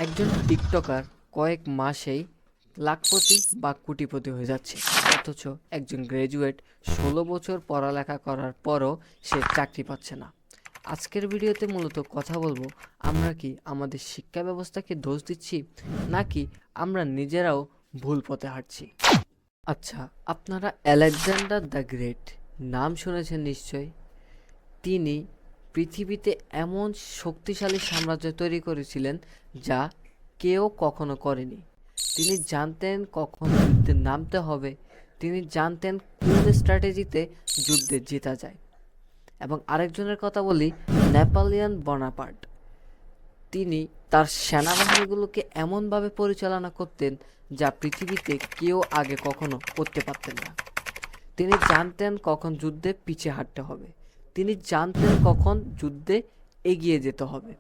একজন টিকটকার কয়েক মাসেই লাখপতি বা কোটিপতি হয়ে যাচ্ছে, অথচ একজন গ্র্যাজুয়েট ১৬ বছর পড়ালেখা করার পরও সে চাকরি পাচ্ছে না। আজকের ভিডিওতে মূলত কথা বলবো, আমরা কি আমাদের শিক্ষা ব্যবস্থাকে দোষ দিচ্ছি, নাকি আমরা নিজেরাও ভুল পথে হাঁটছি। আচ্ছা, আপনারা আলেকজান্ডার দ্য গ্রেট নাম শুনেছেন নিশ্চয়ই। তিনি পৃথিবীতে এমন শক্তিশালী সাম্রাজ্য তৈরি করেছিলেন যা কেউ কখনো করেনি। তিনি জানতেন কখন যুদ্ধে নামতে হবে, তিনি জানতেন কোন স্ট্র্যাটেজিতে যুদ্ধে জেতা যায়। এবং আরেকজনের কথা বলি, নেপোলিয়ন বোনাপার্ট। তিনি তার সেনাবাহিনীগুলোকে এমনভাবে পরিচালনা করতেন যা পৃথিবীতে কেউ আগে কখনো করতে পারতেন না। তিনি জানতেন কখন যুদ্ধে পিছে হাঁটতে হবে, তিনি জানতেন কখন যুদ্ধে এগিয়ে যেতে হবে।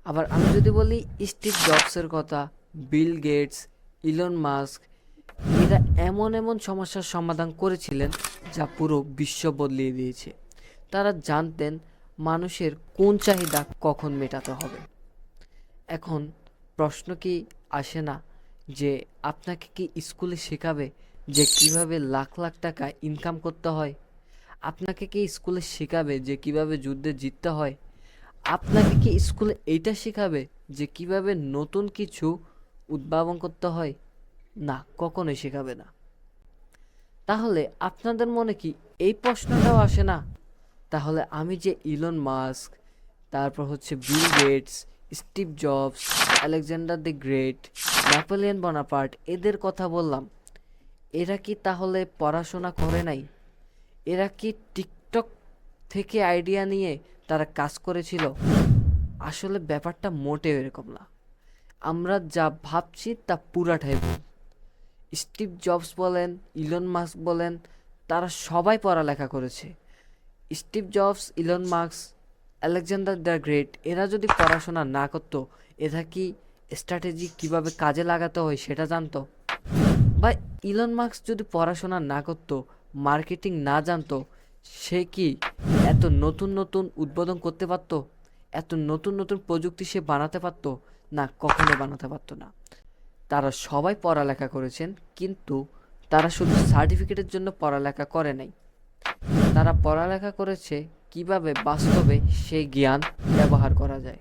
আবার আমি যদি বলি স্টিভ জবসের কথা, বিল গেটস, ইলন মাস্ক, এরা এমন এমন সমস্যার সমাধান করেছিলেন যা পুরো বিশ্ব বদলিয়ে দিয়েছে। তারা জানতেন মানুষের কোন চাহিদা কখন মেটাতে হবে। এখন প্রশ্ন কি আসে না যে আপনাকে কি স্কুলে শেখাবে যে কিভাবে লাখ লাখ টাকা ইনকাম করতে হয়? আপনাকে কি স্কুলে শেখাবে যে কিভাবে যুদ্ধে জিততে হয়? আপনাকে কি স্কুলে এইটা শেখাবে যে কিভাবে নতুন কিছু উদ্ভাবন করতে হয়? না, কখনোই শেখাবে না। তাহলে আপনাদের মনে কি এই প্রশ্নটাও আসে না, তাহলে আমি যে ইলন মাস্ক, তারপর হচ্ছে Bill Gates, Steve Jobs, Alexander the Great, Napoleon Bonaparte, এদের কথা বললাম, এরা কি তাহলে পড়াশোনা করে নাই? এরা কি টিকটক থেকে আইডিয়া নিয়ে তারা কাজ করেছিল? আসলে ব্যাপারটা মোটেও এরকম না। আমরা যা ভাবছি তা পুরাটাই ভুল। স্টিভ জবস বলেন, ইলন মাস্ক বলেন, তারা সবাই পড়ালেখা করেছে। Steve jobs, Elon Musk, Alexander the great, এরা যদি পড়াশোনা না করতো, এরা কি স্ট্র্যাটেজি কিভাবে কাজে লাগাতে হয় সেটা জানতো? বা ইলন মাস্ক যদি পড়াশোনা না করতো, মার্কেটিং না জানতো, সে কি এত নতুন নতুন উদ্বোধন করতে পারতো? এত নতুন নতুন প্রযুক্তি সে বানাতে পারতো? না, কখনো বানাতে পারতো না। তারা সবাই পড়ালেখা করেছেন, কিন্তু তারা শুধু সার্টিফিকেটের জন্য পড়ালেখা করে নাই। তারা পড়ালেখা করেছে কিভাবে বাস্তবে সেই জ্ঞান ব্যবহার করা যায়।